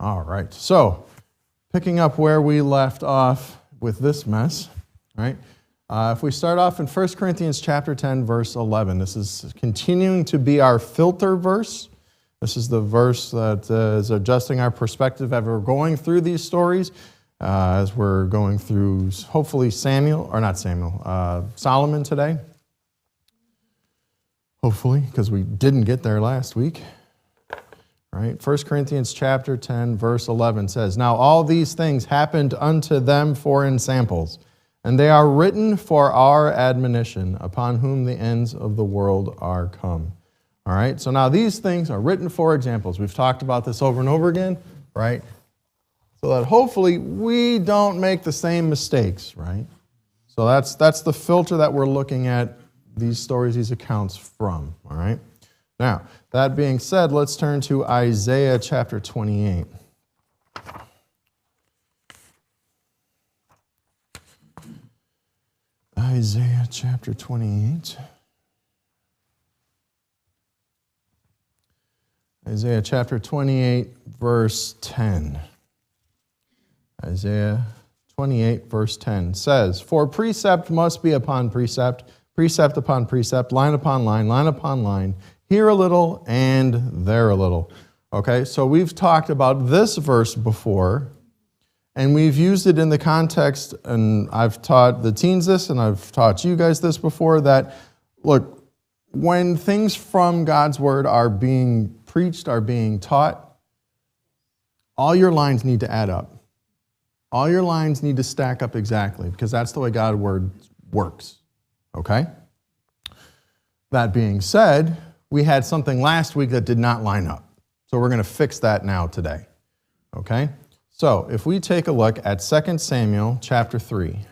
All right, so picking up where we left off with this mess, right? If we start off in 1 Corinthians chapter 10, verse 11, this is continuing to be our filter verse. This is the verse that is adjusting our perspective as we're going through these stories, as we're going through, hopefully, Solomon today. Hopefully, because we didn't get there last week. Right? 1 Corinthians chapter 10, verse 11 says, "Now all these things happened unto them for ensamples, and they are written for our admonition, upon whom the ends of the world are come." All right? So now these things are written for examples. We've talked about this over and over again, right? So that hopefully we don't make the same mistakes, right? So that's the filter that we're looking at these stories, these accounts from, all right? Now, that being said, let's turn to Isaiah chapter 28. Isaiah chapter 28. Isaiah chapter 28, verse 10. Isaiah 28, verse 10 says, "For precept must be upon precept, precept upon precept, line upon line, line upon line, here a little and there a little." Okay, so we've talked about this verse before, and we've used it in the context, and I've taught the teens this, and I've taught you guys this before, that, look, when things from God's Word are being preached, are being taught, all your lines need to add up. All your lines need to stack up exactly, because that's the way God's Word works. Okay? That being said, we had something last week that did not line up. So we're going to fix that now today. Okay? So if we take a look at 2 Samuel chapter 3.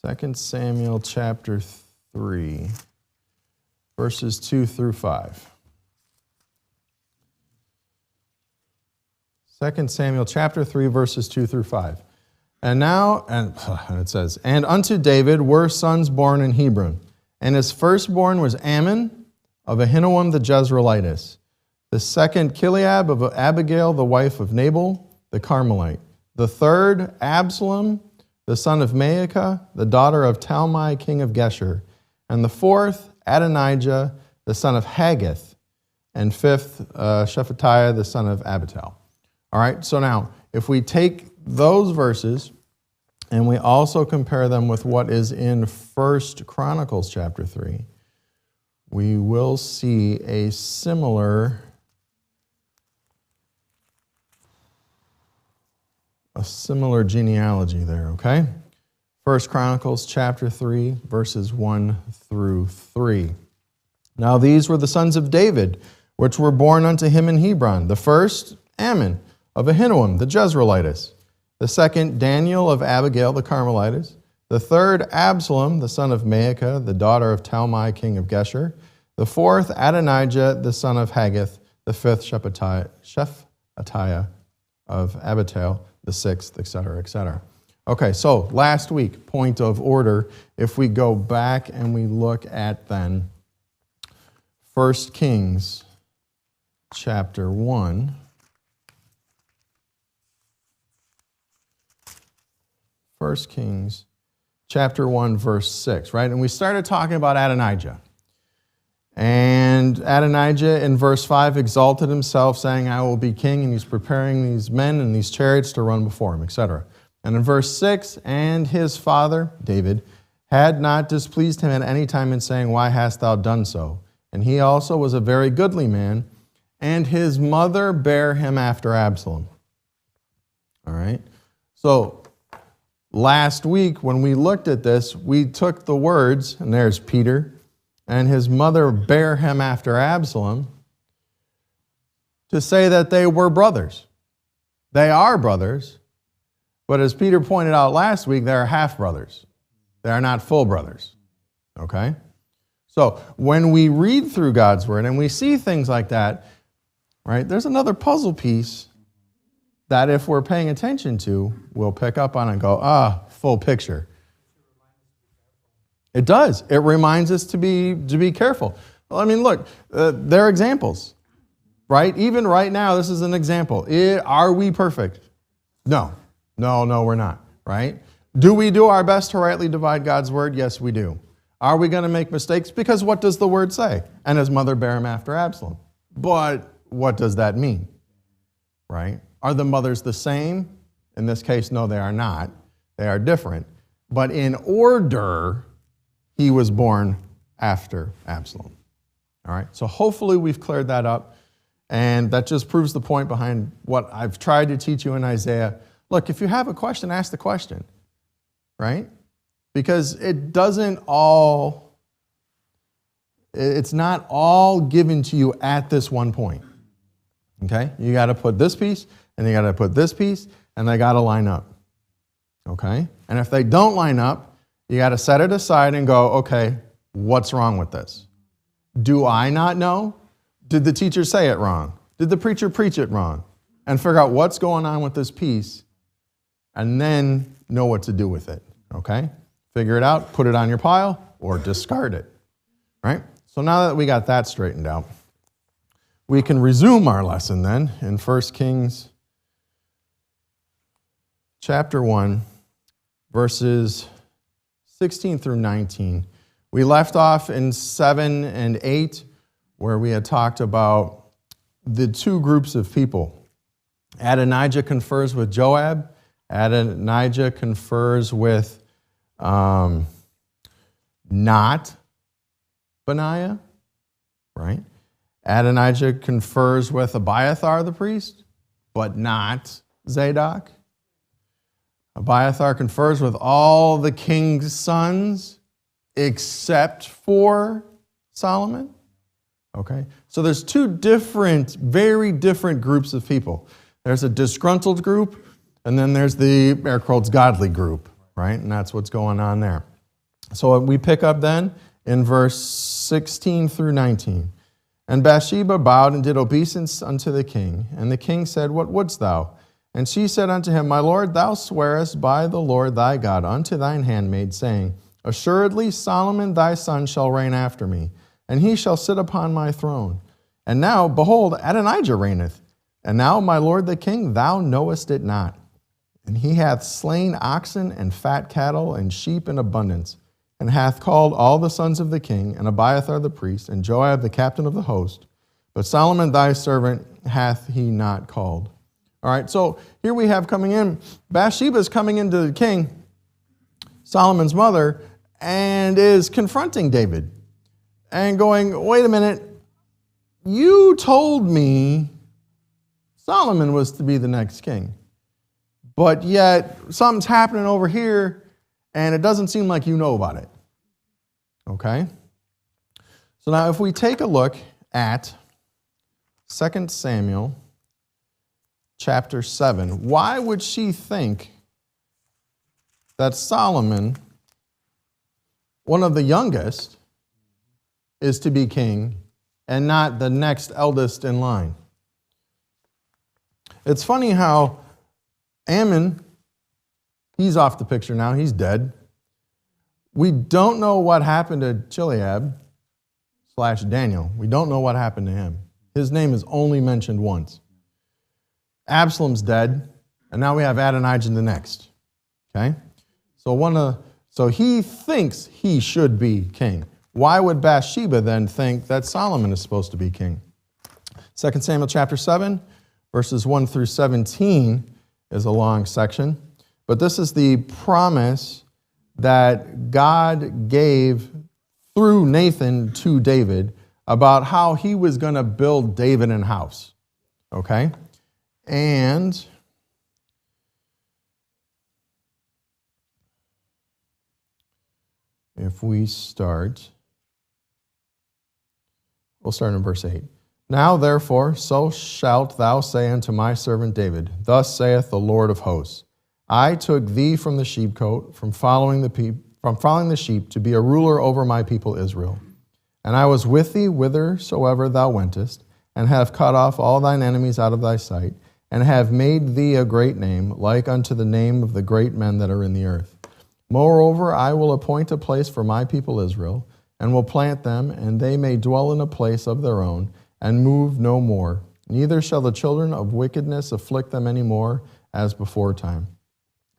2 Samuel chapter 3, verses 2 through 5. 2 Samuel chapter 3, verses 2 through 5. And it says, "And unto David were sons born in Hebron, and his firstborn was Ammon of Ahinoam the Jezreelitess, the second Chileab of Abigail the wife of Nabal the Carmelite, the third Absalom the son of Maacah, the daughter of Talmai king of Geshur, and the fourth Adonijah the son of Haggith, and fifth Shephatiah the son of Abital." All right, so now, if we take those verses and we also compare them with what is in 1 Chronicles chapter 3, we will see a similar genealogy there, okay? 1 Chronicles chapter 3, verses 1 through 3. "Now these were the sons of David, which were born unto him in Hebron. The first, Ammon of Ahinoam the Jezreelitess. The second, Daniel of Abigail the Carmelitess. The third, Absalom the son of Maacah, the daughter of Talmai king of Geshur. The fourth, Adonijah the son of Haggith. The fifth, Shephatiah of Abital. The sixth, etc., etc." Okay, so last week, point of order, if we go back and we look at then 1 Kings chapter 1. 1 Kings chapter 1, verse 6, right? And we started talking about Adonijah. And Adonijah in verse 5 exalted himself, saying, "I will be king," and he's preparing these men and these chariots to run before him, etc. And in verse 6, "And his father, David, had not displeased him at any time in saying, Why hast thou done so? And he also was a very goodly man, and his mother bare him after Absalom." All right? So last week when we looked at this, we took the words, and there's Peter, "and his mother bare him after Absalom," to say that they were brothers. They are brothers, but as Peter pointed out last week, they are half-brothers. They are not full brothers, okay? So when we read through God's Word and we see things like that, right, there's another puzzle piece that if we're paying attention to, we'll pick up on and go, full picture. It does. It reminds us to be careful. Well, I mean, look, there are examples, right? Even right now, this is an example. Are we perfect? No, we're not, right? Do we do our best to rightly divide God's word? Yes, we do. Are we going to make mistakes? Because what does the word say? And his mother bare him after Absalom. But what does that mean, right? Are the mothers the same? In this case, no, they are not. They are different. But in order, he was born after Absalom. All right, so hopefully we've cleared that up. And that just proves the point behind what I've tried to teach you in Isaiah. Look, if you have a question, ask the question, right? Because it's not all given to you at this one point, okay? You got to put this piece, and you got to put this piece, and they got to line up, okay? And if they don't line up, you got to set it aside and go, okay, what's wrong with this? Do I not know? Did the teacher say it wrong? Did the preacher preach it wrong? And figure out what's going on with this piece, and then know what to do with it, okay? Figure it out, put it on your pile, or discard it, right? So now that we got that straightened out, we can resume our lesson then in 1 Kings chapter 1, verses 16 through 19. We left off in 7 and 8, where we had talked about the two groups of people. Adonijah confers with Joab. Adonijah confers with not Benaiah, right? Adonijah confers with Abiathar the priest, but not Zadok. Abiathar confers with all the king's sons except for Solomon. Okay, so there's two very different groups of people. There's a disgruntled group, and then there's the air quotes godly group, right? And that's what's going on there. So we pick up then in verse 16 through 19. And Bathsheba bowed and did obeisance unto the king. And the king said, What wouldst thou? And she said unto him, My lord, thou swearest by the Lord thy God unto thine handmaid, saying, Assuredly Solomon thy son shall reign after me, and he shall sit upon my throne. And now, behold, Adonijah reigneth. And now, my lord the king, thou knowest it not. And he hath slain oxen and fat cattle and sheep in abundance, and hath called all the sons of the king, and Abiathar the priest, and Joab the captain of the host. But Solomon thy servant hath he not called. All right, so here we have coming in, Bathsheba is coming into the king, Solomon's mother, and is confronting David and going, wait a minute, you told me Solomon was to be the next king, but yet something's happening over here and it doesn't seem like you know about it. Okay? So now if we take a look at 2 Samuel chapter 7, why would she think that Solomon, one of the youngest, is to be king and not the next eldest in line? It's funny how Ammon, he's off the picture now, he's dead. We don't know what happened to Chileab/Daniel. We don't know what happened to him. His name is only mentioned once. Absalom's dead, and now we have Adonijah the next. Okay? So he thinks he should be king. Why would Bathsheba then think that Solomon is supposed to be king? 2 Samuel chapter 7, verses 1 through 17 is a long section, but this is the promise that God gave through Nathan to David about how he was going to build David an house. Okay? And if we start, we'll start in verse 8. Now, therefore, so shalt thou say unto my servant David, Thus saith the Lord of hosts, I took thee from the sheepcote, from following the sheep, to be a ruler over my people Israel. And I was with thee whithersoever thou wentest, and have cut off all thine enemies out of thy sight, and have made thee a great name, like unto the name of the great men that are in the earth. Moreover, I will appoint a place for my people Israel, and will plant them, and they may dwell in a place of their own, and move no more. Neither shall the children of wickedness afflict them any more, as before time.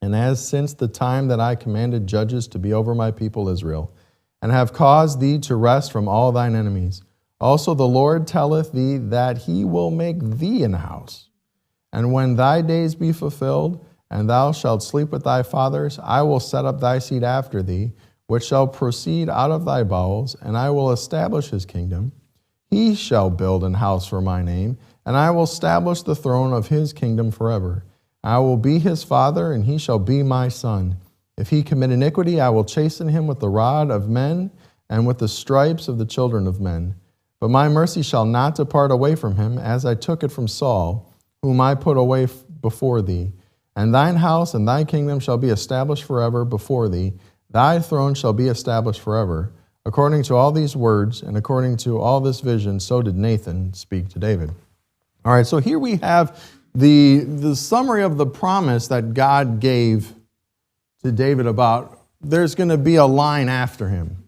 And as since the time that I commanded judges to be over my people Israel, and have caused thee to rest from all thine enemies. Also the Lord telleth thee that he will make thee an house. And when thy days be fulfilled, and thou shalt sleep with thy fathers, I will set up thy seed after thee, which shall proceed out of thy bowels, and I will establish his kingdom. He shall build an house for my name, and I will establish the throne of his kingdom forever. I will be his father, and he shall be my son. If he commit iniquity, I will chasten him with the rod of men, and with the stripes of the children of men. But my mercy shall not depart away from him, as I took it from Saul, whom I put away before thee. And thine house and thy kingdom shall be established forever before thee. Thy throne shall be established forever. According to all these words, and according to all this vision, so did Nathan speak to David. All right, so here we have the summary of the promise that God gave to David about there's going to be a line after him.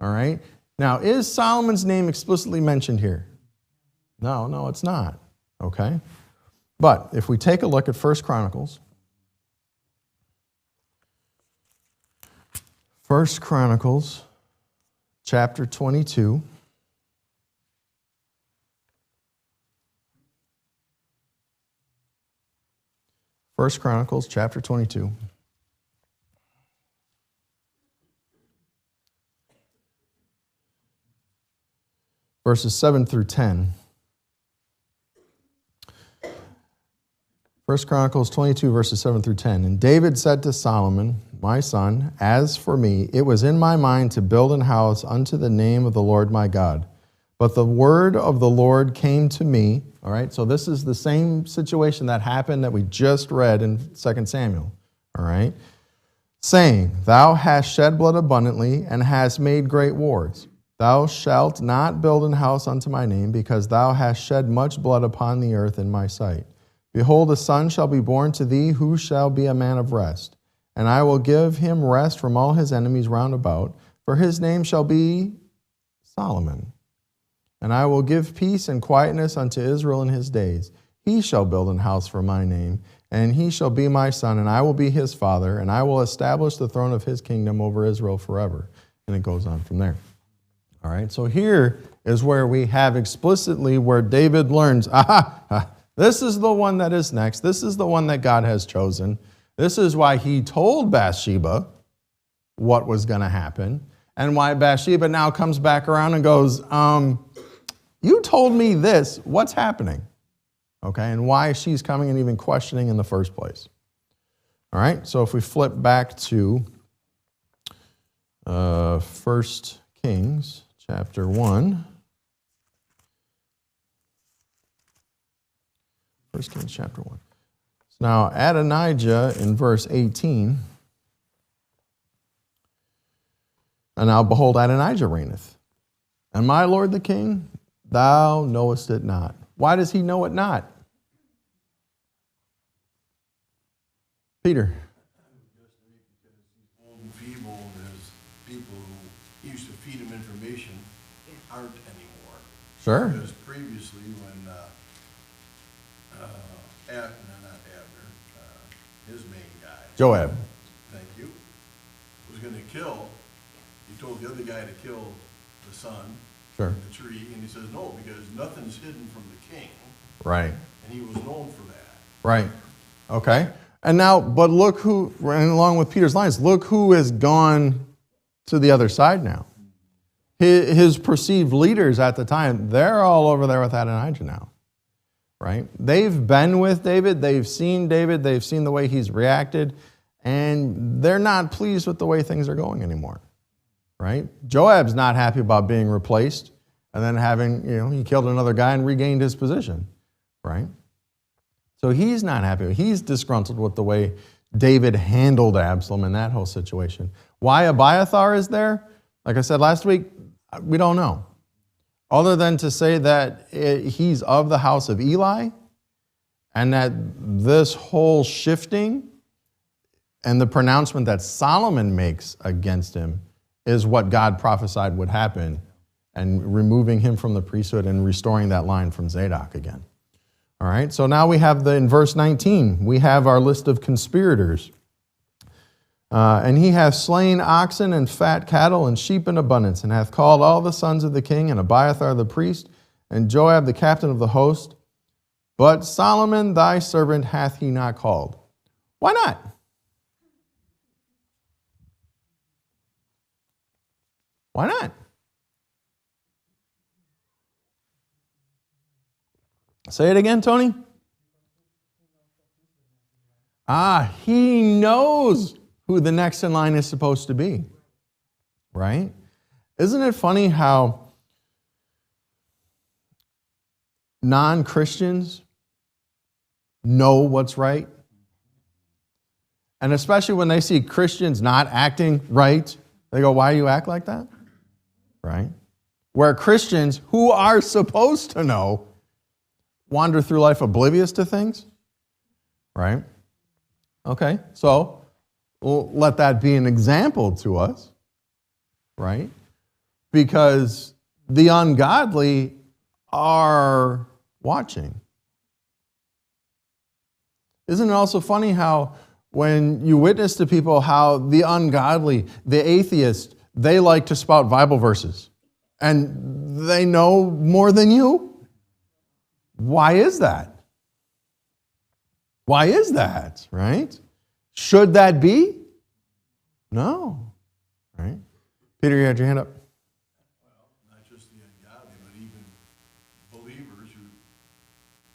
All right? Now, is Solomon's name explicitly mentioned here? No, it's not. Okay? But if we take a look at 1 Chronicles, 1 Chronicles chapter 22. 1 Chronicles chapter 22. Verses 7 through 10. 1 Chronicles 22, verses 7 through 10. And David said to Solomon, my son, as for me, it was in my mind to build an house unto the name of the Lord my God. But the word of the Lord came to me. All right, so this is the same situation that happened that we just read in 2 Samuel. All right, saying, thou hast shed blood abundantly and hast made great wars. Thou shalt not build an house unto my name, because thou hast shed much blood upon the earth in my sight. Behold, a son shall be born to thee, who shall be a man of rest. And I will give him rest from all his enemies round about, for his name shall be Solomon. And I will give peace and quietness unto Israel in his days. He shall build an house for my name, and he shall be my son, and I will be his father, and I will establish the throne of his kingdom over Israel forever. And it goes on from there. All right, so here is where we have explicitly where David learns, this is the one that is next. This is the one that God has chosen. This is why he told Bathsheba what was going to happen, and why Bathsheba now comes back around and goes, you told me this. What's happening? Okay, and why she's coming and even questioning in the first place. All right, so if we flip back to 1 Kings chapter 1. 1 Kings chapter 1. So now Adonijah in verse 18. And now behold, Adonijah reigneth. And my lord the king, thou knowest it not. Why does he know it not? Peter. Because he's old and feeble, and his people who used to feed him information aren't anymore. Sure. Because previously, when his main guy, Joab. thank you, was going to kill, he told the other guy to kill the son Sure. in the tree, and he says no, because nothing's hidden from the king. Right. And he was known for that. Right. Okay. And now, but look who, running along with Peter's lines, look who has gone to the other side now. His perceived leaders at the time, they're all over there with Adonijah now. Right? They've been with David, they've seen the way he's reacted, and they're not pleased with the way things are going anymore. Right? Joab's not happy about being replaced and then having, he killed another guy and regained his position. Right? So he's not happy. He's disgruntled with the way David handled Absalom in that whole situation. Why Abiathar is there? Like I said last week, we don't know. Other than to say that he's of the house of Eli, and that this whole shifting And the pronouncement that Solomon makes against him is what God prophesied would happen, and removing him from the priesthood and restoring that line from Zadok again. All right, so now we have in verse 19, we have our list of conspirators. And he hath slain oxen and fat cattle and sheep in abundance, and hath called all the sons of the king, and Abiathar the priest, and Joab the captain of the host. But Solomon thy servant hath he not called. Why not? Why not? Say it again, Tony. He knows who the next in line is supposed to be, right? Isn't it funny how non-Christians know what's right? And especially when they see Christians not acting right, they go, why do you act like that? Right? Where Christians who are supposed to know wander through life oblivious to things, right? Okay, so we'll let that be an example to us, right? Because the ungodly are watching. Isn't it also funny how when you witness to people how the ungodly, the atheists, they like to spout Bible verses and they know more than you? Why is that? Why is that, right? Should that be? No, right? Peter, you had your hand up. Well, not just the ungodly, but even believers who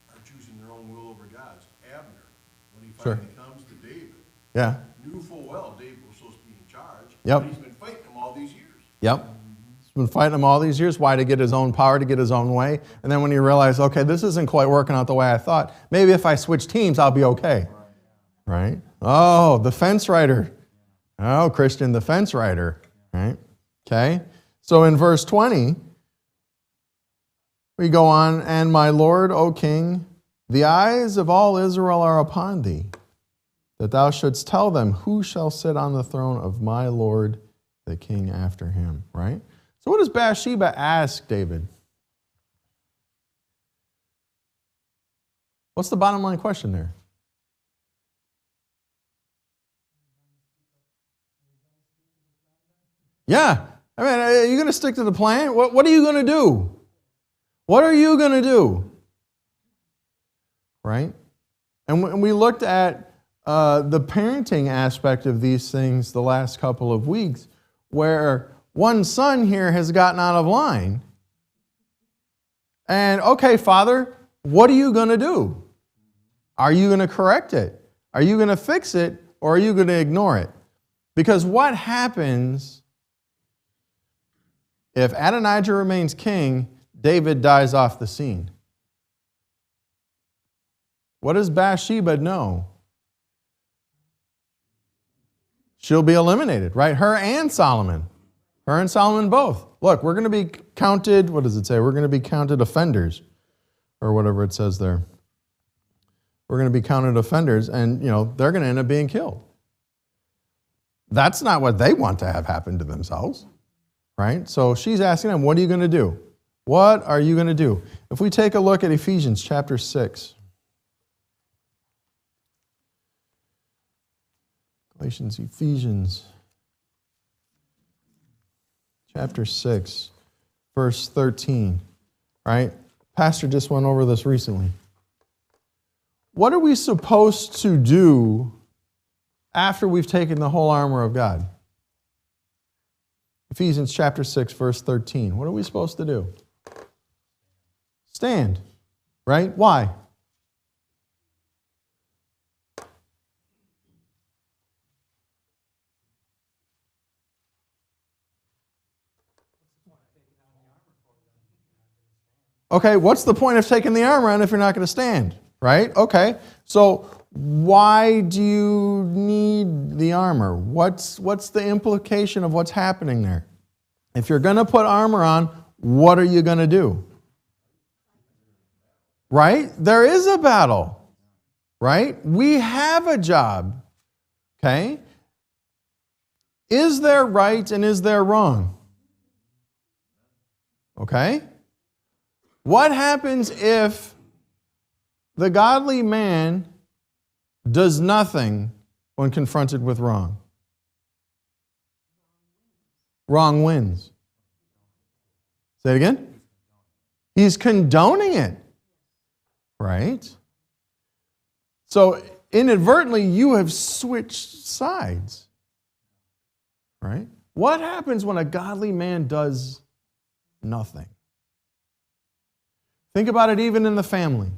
are choosing their own will over God's. Abner, when he finally comes to David, knew full well David was supposed to be in charge. Yep. But he's been fighting him all these years. Yep. He's been fighting him all these years. Why? To get his own power, to get his own way. And then when he realized, okay, this isn't quite working out the way I thought, maybe if I switch teams, I'll be okay. Right? Oh, the fence rider. Oh, Christian, the fence rider. Right? Okay. So in verse 20, we go on, and my Lord, O King, the eyes of all Israel are upon thee, that thou shouldst tell them who shall sit on the throne of my Lord, the king after him. Right? So what does Bathsheba ask David? What's the bottom line question there? Yeah. I mean, are you going to stick to the plan? What are you going to do? What are you going to do? Right? And when we looked at the parenting aspect of these things the last couple of weeks, where one son here has gotten out of line. And, okay, Father, what are you going to do? Are you going to correct it? Are you going to fix it? Or are you going to ignore it? Because what happens if Adonijah remains king, David dies off the scene? What does Bathsheba know? She'll be eliminated, right? Her and Solomon. Her and Solomon both. Look, we're going to be counted, what does it say? We're going to be counted offenders, or whatever it says there. We're going to be counted offenders, and, they're going to end up being killed. That's not what they want to have happen to themselves, right? So she's asking them, what are you going to do? What are you going to do? If we take a look at Ephesians chapter 6. Ephesians chapter 6, verse 13, right? Pastor just went over this recently. What are we supposed to do after we've taken the whole armor of God? Ephesians chapter 6, verse 13. What are we supposed to do? Stand, right? Why? Okay, what's the point of taking the armor on if you're not going to stand, right? Okay, so why do you need the armor? What's the implication of what's happening there? If you're going to put armor on, what are you going to do? Right? There is a battle, right? We have a job. Okay? Is there right and is there wrong? Okay? What happens if the godly man does nothing when confronted with wrong? Wrong wins. Say it again. He's condoning it. Right? So inadvertently, you have switched sides. Right? What happens when a godly man does nothing? Think about it even in the family.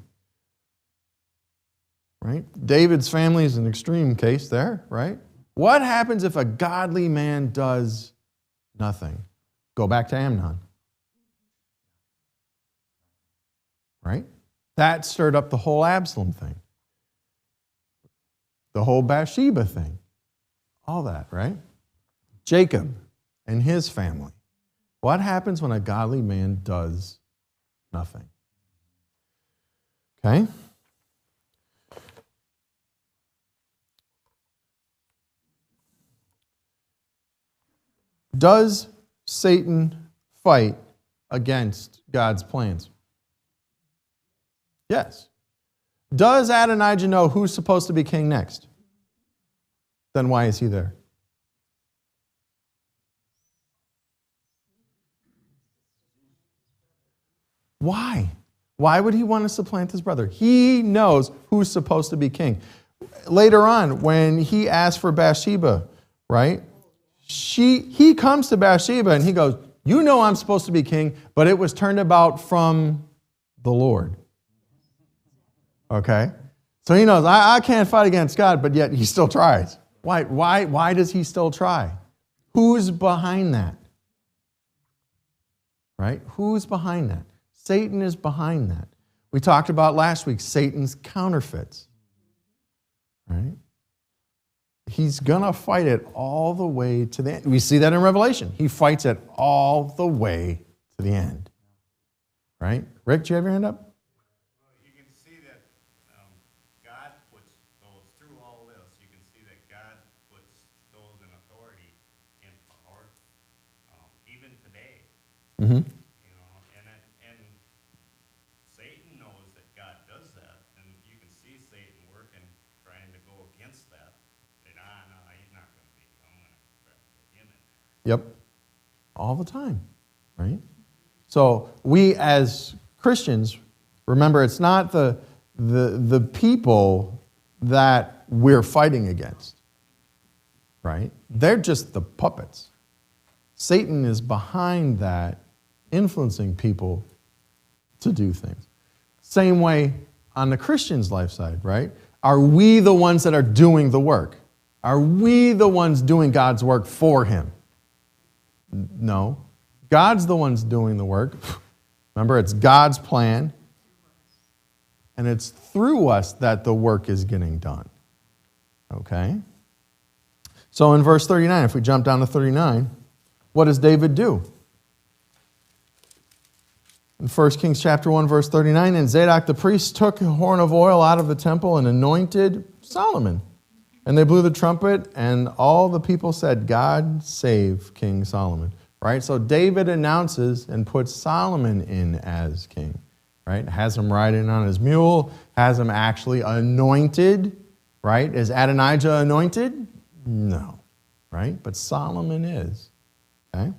Right? David's family is an extreme case there, right? What happens if a godly man does nothing? Go back to Amnon. Right? That stirred up the whole Absalom thing. The whole Bathsheba thing. All that, right? Jacob and his family. What happens when a godly man does nothing? Okay? Does Satan fight against God's plans? Yes. Does Adonijah know who's supposed to be king next? Then why is he there? Why? Why would he want to supplant his brother? He knows who's supposed to be king. Later on, when he asked for Bathsheba, right? He comes to Bathsheba and he goes, you know I'm supposed to be king, but it was turned about from the Lord. Okay? So he knows, I can't fight against God, but yet he still tries. Why does he still try? Who's behind that? Right? Who's behind that? Satan is behind that. We talked about last week Satan's counterfeits. Right? He's going to fight it all the way to the end. We see that in Revelation. He fights it all the way to the end. Right? Rick, do you have your hand up? Well, you can see that God puts those, through all this, you can see that God puts those in authority in power, even today. Mm-hmm. You know, and Satan knows that God does that, and you can see Satan working, trying to go against that. No, he's not going to be. I'm going to try to get him in there. Yep. All the time, right? So we as Christians, remember it's not the people that we're fighting against, right? They're just the puppets. Satan is behind that, influencing people to do things. Same way on the Christian's life side, right? Are we the ones that are doing the work? Are we the ones doing God's work for him? No. God's the ones doing the work. Remember, it's God's plan. And it's through us that the work is getting done. Okay? So in verse 39, if we jump down to 39, what does David do? In 1 Kings chapter 1, verse 39, and Zadok the priest took a horn of oil out of the temple and anointed Solomon. And they blew the trumpet, and all the people said, God save King Solomon. Right? So David announces and puts Solomon in as king. Right? Has him riding on his mule, has him actually anointed. Right? Is Adonijah anointed? No. Right? But Solomon is. Okay?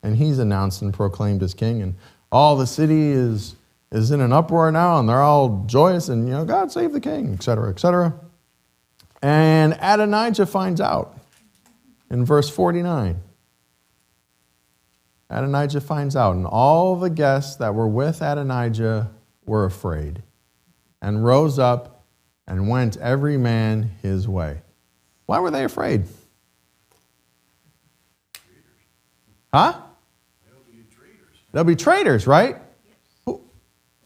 And he's announced and proclaimed as king, and all the city is in an uproar now, and they're all joyous, and, God save the king, et cetera, et cetera. And Adonijah finds out in verse 49. Adonijah finds out, and all the guests that were with Adonijah were afraid, and rose up and went every man his way. Why were they afraid? Huh? They'll be traitors, right?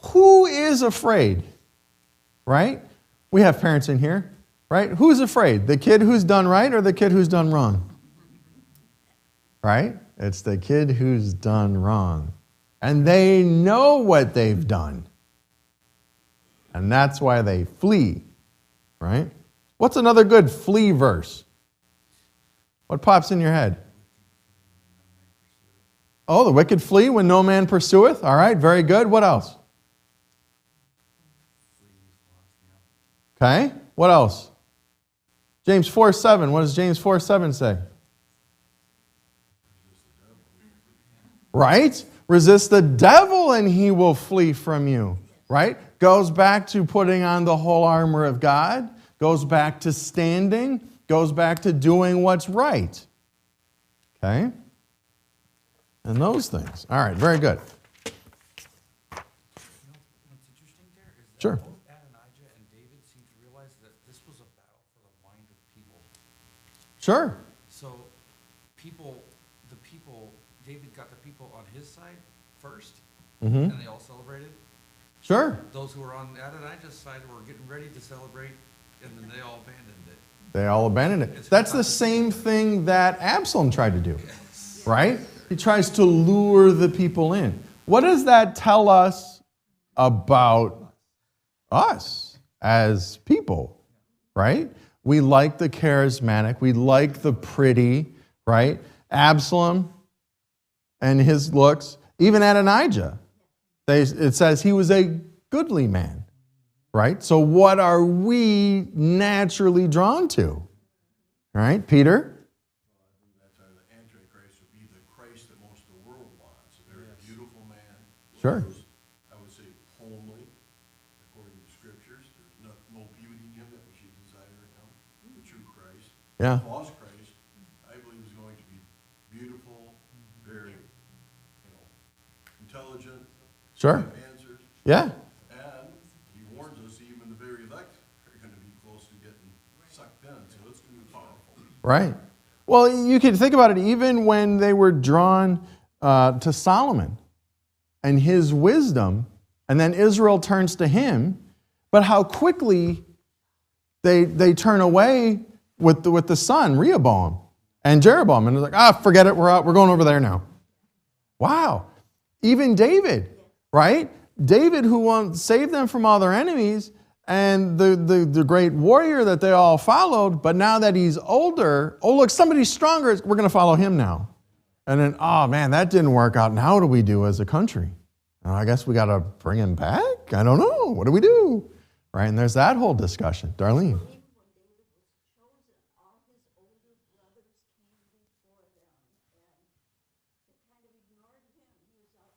Who is afraid? Right? We have parents in here, right? Who's afraid? The kid who's done right or the kid who's done wrong? Right? It's the kid who's done wrong. And they know what they've done. And that's why they flee. Right? What's another good flee verse? What pops in your head? Oh, the wicked flee when no man pursueth. All right, very good. What else? Okay, what else? James 4:7. What does James 4:7 say? Right? Resist the devil and he will flee from you. Right? Goes back to putting on the whole armor of God. Goes back to standing. Goes back to doing what's right. Okay? And those things. All right, very good. What's interesting there is that Sure. both Adonijah and David seem to realize that this was a battle for the mind of people. Sure. So David got the people on his side first, and they all celebrated. Sure. Those who were on Adonijah's side were getting ready to celebrate, and then they all abandoned it. They all abandoned it. That's the same thing that Absalom tried to do. Right? He tries to lure the people in. What does that tell us about us as people? Right? We like the charismatic. We like the pretty. Right? Absalom and his looks. Even Adonijah. It says he was a goodly man. Right? So what are we naturally drawn to? Right? Peter? Sure. I would say homely, according to the scriptures. There's no beauty in him that we should desire in him. The true Christ. Yeah. The false Christ, I believe, is going to be beautiful, very, intelligent. Sure. Have answers. Yeah. And he warns us, even the very elect are going to be close to getting sucked in. So it's going to be powerful. Right. Well, you can think about it even when they were drawn to Solomon and his wisdom, and then Israel turns to him, but how quickly they turn away with the son, Rehoboam, and Jeroboam, and they're like, forget it, we're out, we're going over there now. Wow. Even David, right? David, who saved them from all their enemies, and the great warrior that they all followed, but now that he's older, oh, look, somebody's stronger, we're going to follow him now. And then, oh man, that didn't work out. Now what do we do as a country? I guess we got to bring him back? I don't know. What do we do? Right? And there's that whole discussion. Darlene.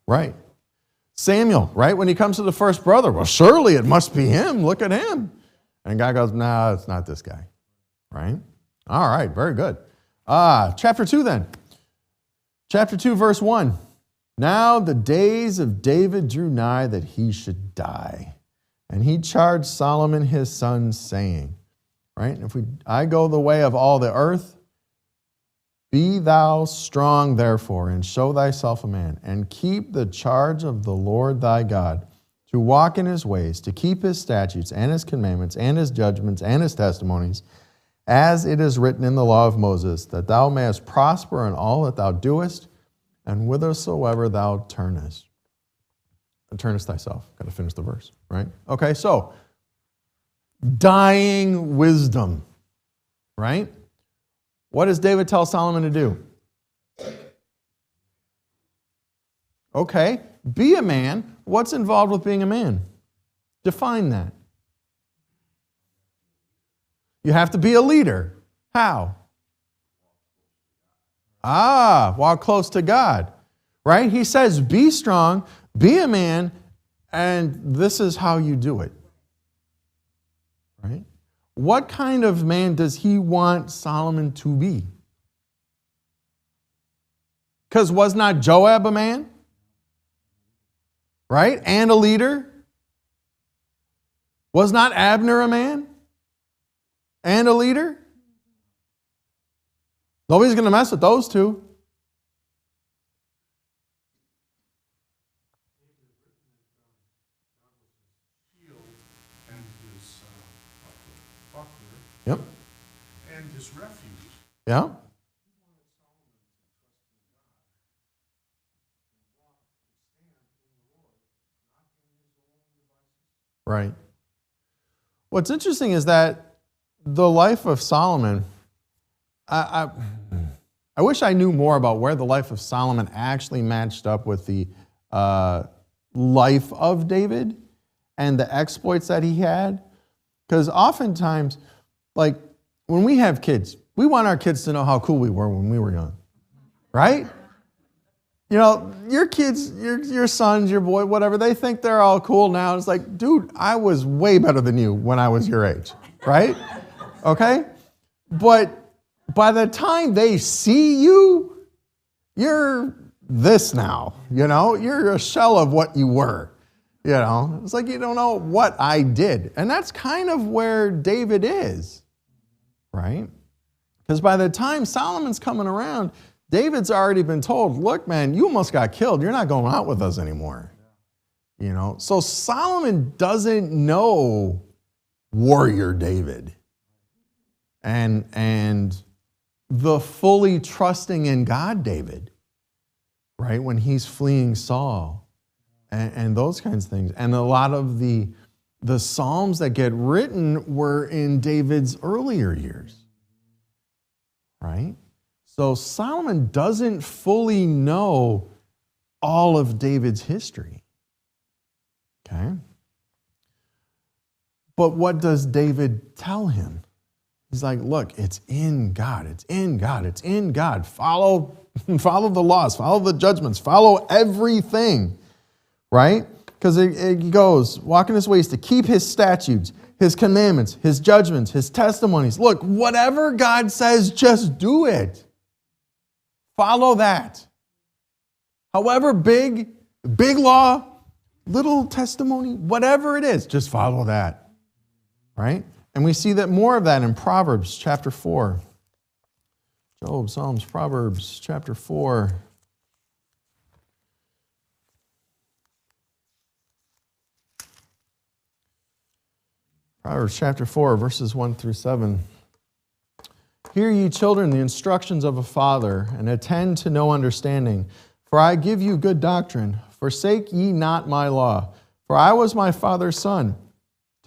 Right. Samuel, right? When he comes to the first brother, well, surely it must be him. Look at him. And God goes, no, it's not this guy. Right? All right, very good. Chapter 2 then. Chapter 2, verse 1. Now the days of David drew nigh that he should die. And he charged Solomon his son, saying, right? I go the way of all the earth, be thou strong therefore, and show thyself a man, and keep the charge of the Lord thy God, to walk in his ways, to keep his statutes and his commandments and his judgments and his testimonies, as it is written in the law of Moses, that thou mayest prosper in all that thou doest, and whithersoever thou turnest. And turnest thyself. Got to finish the verse, right? Okay, so, dying wisdom, right? What does David tell Solomon to do? Okay, be a man. What's involved with being a man? Define that. You have to be a leader. How? Walk close to God. Right? He says, be strong, be a man, and this is how you do it. Right? What kind of man does he want Solomon to be? Because was not Joab a man? Right? And a leader? Was not Abner a man? And a leader? Nobody's going to mess with those two. Yep. And his refuge. Yeah. Right. What's interesting is that the life of Solomon, I wish I knew more about where the life of Solomon actually matched up with the life of David and the exploits that he had. Because oftentimes, like when we have kids, we want our kids to know how cool we were when we were young, right? You know, your kids, your sons, your boy, whatever, they think they're all cool now. It's like, dude, I was way better than you when I was your age, right? Okay? But by the time they see you, you're this now, you know? You're a shell of what you were, you know? It's like you don't know what I did. And that's kind of where David is, right? Because by the time Solomon's coming around, David's already been told, look, man, you almost got killed. You're not going out with us anymore. You know? So Solomon doesn't know warrior David. And the fully trusting in God David, right? When he's fleeing Saul and those kinds of things. And a lot of the Psalms that get written were in David's earlier years, right? So Solomon doesn't fully know all of David's history, okay? But what does David tell him? He's like, look, it's in God, it's in God, it's in God. Follow the laws, follow the judgments, follow everything, right? Because it goes, walk in his ways to keep his statutes, his commandments, his judgments, his testimonies. Look, whatever God says, just do it. Follow that. However big law, little testimony, whatever it is, just follow that, right? And we see that more of that in Proverbs chapter 4. Job, Psalms, Proverbs chapter 4. Proverbs chapter 4, verses 1 through 7. Hear ye children the instructions of a father, and attend to no understanding. For I give you good doctrine. Forsake ye not my law. For I was my father's son,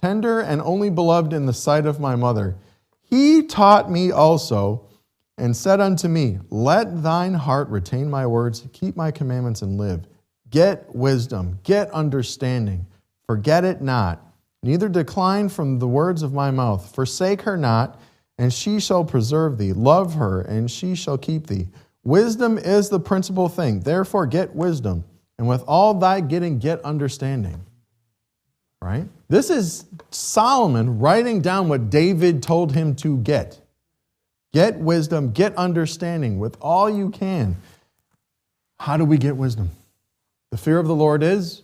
tender and only beloved in the sight of my mother. He taught me also, and said unto me, let thine heart retain my words, keep my commandments, and live. Get wisdom, get understanding. Forget it not, neither decline from the words of my mouth. Forsake her not, and she shall preserve thee. Love her, and she shall keep thee. Wisdom is the principal thing. Therefore get wisdom, and with all thy getting, get understanding. Right? This is Solomon writing down what David told him to get. Get wisdom, get understanding with all you can. How do we get wisdom? The fear of the Lord is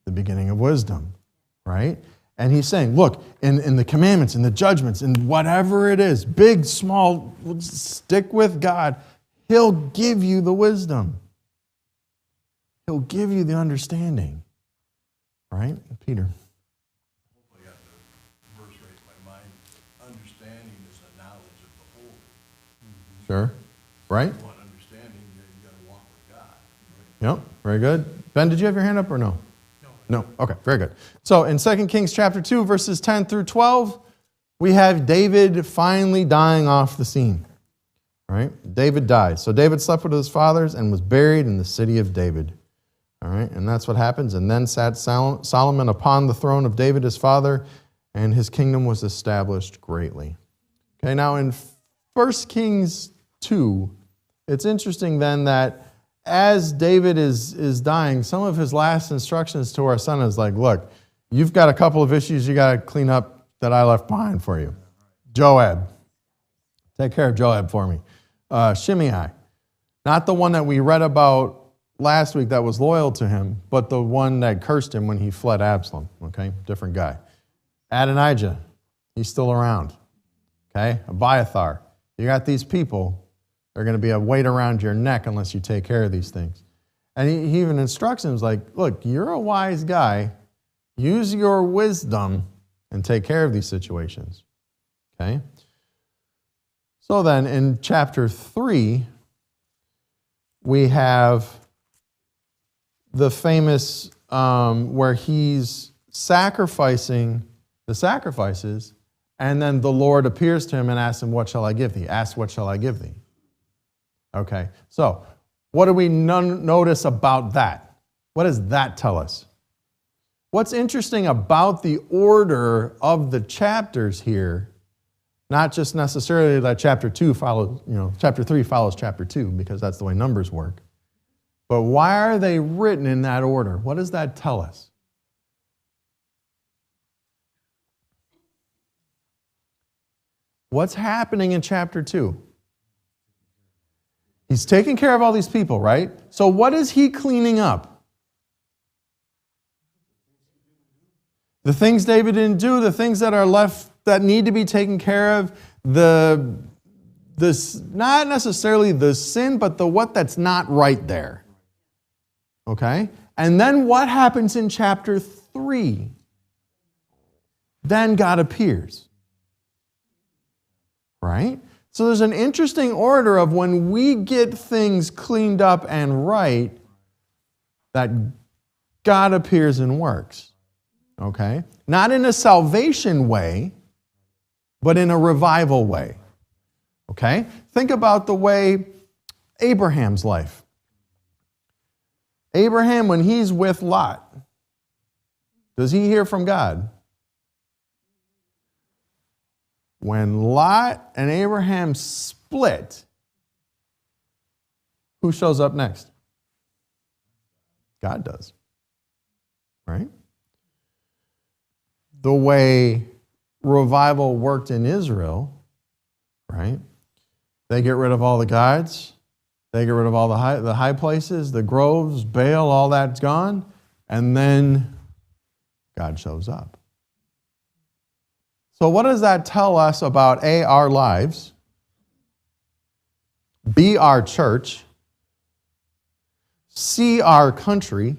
the beginning of wisdom, right? And he's saying, look, in the commandments, in the judgments, in whatever it is, big, small, stick with God. He'll give you the wisdom. He'll give you the understanding. Right? Peter. Hopefully I got the verse right in my mind. Understanding is the knowledge of the whole. Sure. Right? If you want understanding, you got to walk with God. Right? Yep. Very good. Ben, did you have your hand up or no? No. Okay, very good. So in 2 Kings chapter 2, verses 10 through 12, we have David finally dying off the scene. All right? David died. So David slept with his fathers and was buried in the city of David. All right, and that's what happens. And then sat Solomon upon the throne of David his father, and his kingdom was established greatly. Okay, now in 1 Kings 2, it's interesting then that as David is dying, some of his last instructions to our son is like, look, you've got a couple of issues you got to clean up that I left behind for you. Joab. Take care of Joab for me. Shimei. Not the one that we read about last week that was loyal to him, but the one that cursed him when he fled Absalom. Okay, different guy. Adonijah. He's still around. Okay, Abiathar. You got these people. They're going to be a weight around your neck unless you take care of these things. And he even instructs him, he's like, look, you're a wise guy. Use your wisdom and take care of these situations. Okay? So then in chapter 3, we have the famous where he's sacrificing the sacrifices, and then the Lord appears to him and asks him, what shall I give thee? Ask, what shall I give thee? Okay, so what do we notice about that? What does that tell us? What's interesting about the order of the chapters here, not just necessarily that chapter 2 follows, chapter 3 follows chapter 2, because that's the way numbers work. But why are they written in that order? What does that tell us? What's happening in chapter 2? He's taking care of all these people, right? So what is he cleaning up? The things David didn't do, the things that are left that need to be taken care of, this not necessarily the sin, but the what that's not right there. Okay? And then what happens in chapter 3? Then God appears. Right? So there's an interesting order of when we get things cleaned up and right, that God appears and works. Okay? Not in a salvation way, but in a revival way. Okay? Think about the way Abraham's life. Abraham, when he's with Lot, does he hear from God? When Lot and Abraham split, who shows up next? God does. Right? The way revival worked in Israel, right? They get rid of all the gods. They get rid of all the high places, the groves, Baal, all that's gone. And then God shows up. So what does that tell us about A, our lives, B, our church, C, our country,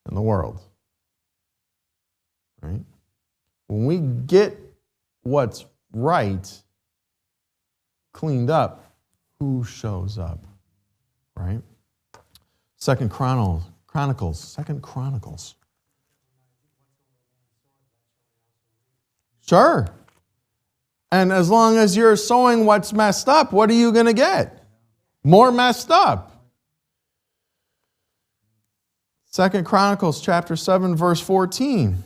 and the world? Right? When we get what's right cleaned up, who shows up? Right? Second Chronicles. Sure. And as long as you're sowing what's messed up, what are you going to get? More messed up. 2 Chronicles chapter 7, verse 14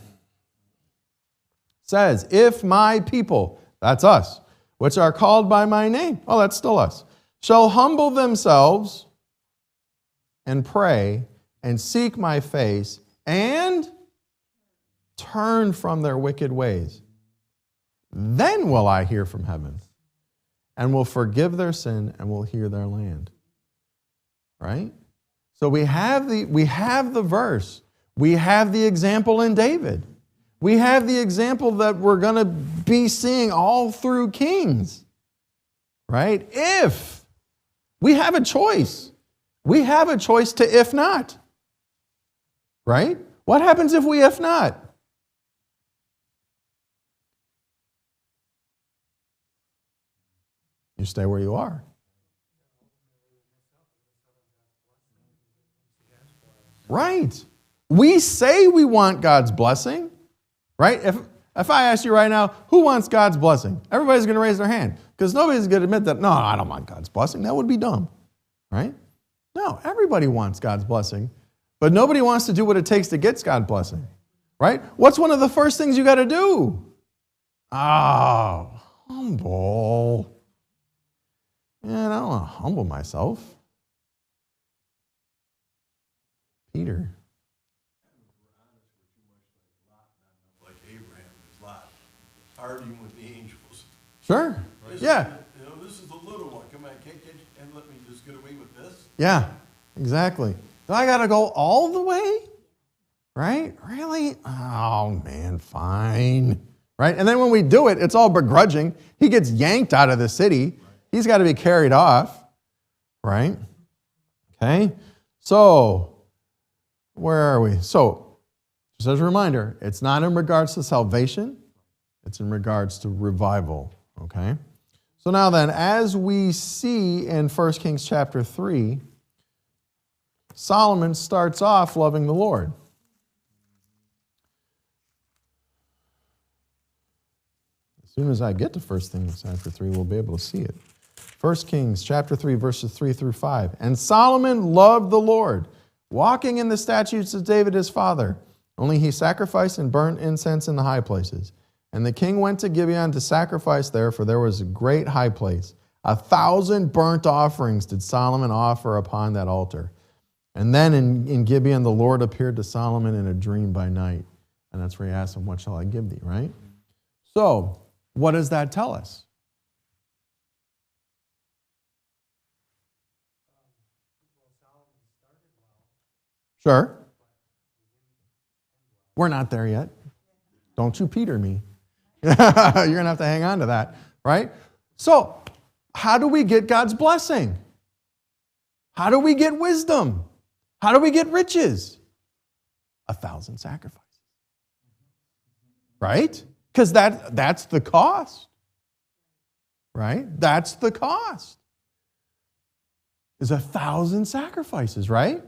says, if my people, that's us, which are called by my name, oh, that's still us, shall humble themselves and pray and seek my face and turn from their wicked ways, then will I hear from heaven and will forgive their sin and will heal their land. Right? So we have the verse. We have the example in David. We have the example that we're going to be seeing all through Kings. Right? If we have a choice. We have a choice to if not. Right? What happens if we if not? You stay where you are. Right. We say we want God's blessing. Right? If I ask you right now, who wants God's blessing? Everybody's going to raise their hand. Because nobody's going to admit that, no, I don't want God's blessing. That would be dumb. Right? No, everybody wants God's blessing. But nobody wants to do what it takes to get God's blessing. Right? What's one of the first things you got to do? Oh, humble. Man, I don't want to humble myself. Peter. Like Abraham is Lot, arguing with the angels. Sure. Yeah. This is the little one. Come on, can't get and let me just get away with this. Yeah, exactly. Do I got to go all the way? Right? Really? Oh, man, fine. Right? And then when we do it, it's all begrudging. He gets yanked out of the city. He's got to be carried off. Right? Okay? So, where are we? So, just as a reminder, it's not in regards to salvation. It's in regards to revival. Okay? So now then, as we see in 1 Kings chapter 3, Solomon starts off loving the Lord. As soon as I get to 1 Kings chapter 3, we'll be able to see it. 1 Kings chapter 3, verses 3 through 5. And Solomon loved the Lord, walking in the statutes of David his father. Only he sacrificed and burnt incense in the high places. And the king went to Gibeon to sacrifice there, for there was a great high place. 1,000 burnt offerings did Solomon offer upon that altar. And then in Gibeon, the Lord appeared to Solomon in a dream by night. And that's where he asked him, what shall I give thee, right? So, what does that tell us? Sure. We're not there yet. Don't you Peter me. You're going to have to hang on to that, right? So, how do we get God's blessing? How do we get wisdom? How do we get riches? 1,000 sacrifices. Right? Because that's the cost. Right? That's the cost. Is 1,000 sacrifices, right?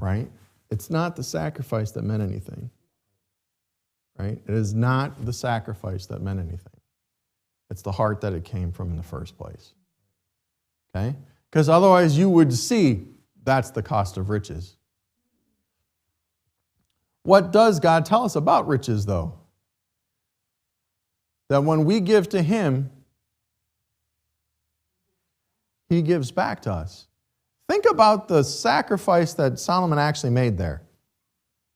Right? It's not the sacrifice that meant anything. Right? It is not the sacrifice that meant anything. It's the heart that it came from in the first place. Okay? Because otherwise you would see that's the cost of riches. What does God tell us about riches, though? That when we give to Him, He gives back to us. Think about the sacrifice that Solomon actually made there.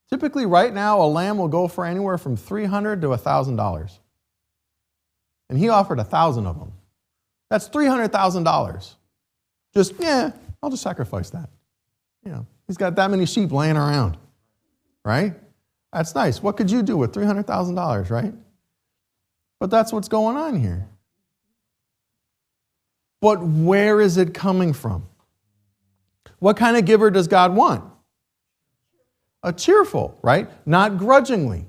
Typically, right now, a lamb will go for anywhere from $300 to $1,000. And he offered 1,000 of them. That's $300,000. I'll just sacrifice that. He's got that many sheep laying around, right? That's nice. What could you do with $300,000, right? But that's what's going on here. But where is it coming from? What kind of giver does God want? A cheerful, right? Not grudgingly,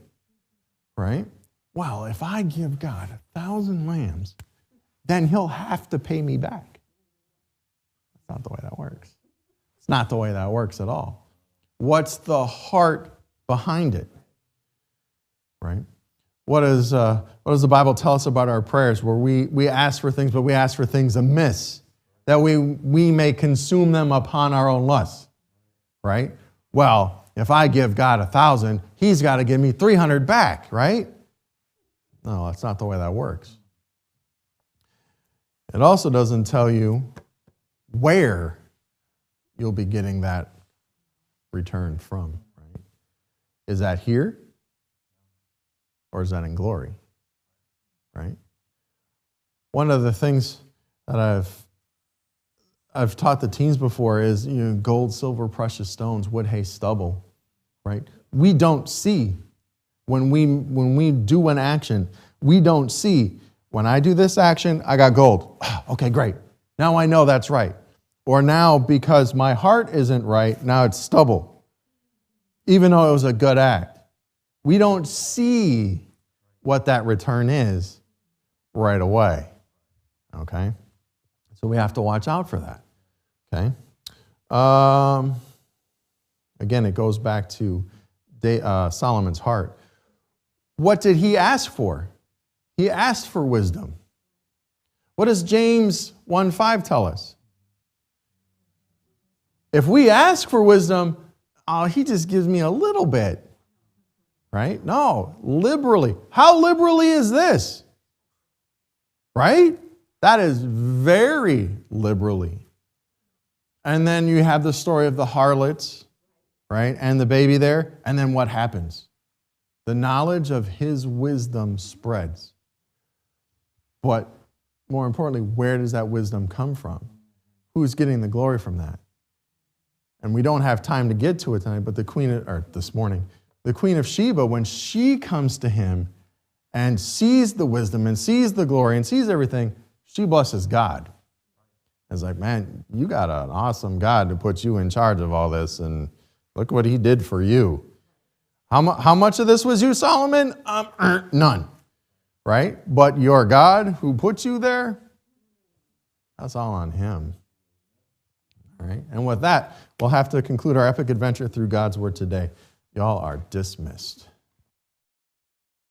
right? Well, if I give God 1,000 lambs, then He'll have to pay me back. That's not the way that works. It's not the way that works at all. What's the heart behind it? Right? What does the Bible tell us about our prayers where we ask for things, but we ask for things amiss, that we may consume them upon our own lusts? Right? Well, if I give God 1,000, He's got to give me 300 back, right? No, that's not the way that works. It also doesn't tell you where you'll be getting that return from, right? Is that here? Or is that in glory? Right? One of the things that I've taught the teens before is gold, silver, precious stones, wood, hay, stubble. Right? We don't see when we do an action. We don't see when I do this action, I got gold. Okay, great. Now I know that's right. Or now because my heart isn't right, now it's stubble. Even though it was a good act. We don't see what that return is right away. Okay? So we have to watch out for that. Okay? Again, it goes back to Solomon's heart. What did he ask for? He asked for wisdom. What does James 1:5 tell us? If we ask for wisdom, he just gives me a little bit. Right? No, liberally. How liberally is this? Right? That is very liberally. And then you have the story of the harlots, right? And the baby there. And then what happens? The knowledge of His wisdom spreads. But more importantly, where does that wisdom come from? Who's getting the glory from that? And we don't have time to get to it tonight, but this morning, the Queen of Sheba, when she comes to him and sees the wisdom and sees the glory and sees everything, she blesses God. It's like, man, you got an awesome God to put you in charge of all this, and look what He did for you. How much of this was you, Solomon? None. Right? But your God who put you there, that's all on Him. All right? And with that, we'll have to conclude our epic adventure through God's Word today. Y'all are dismissed.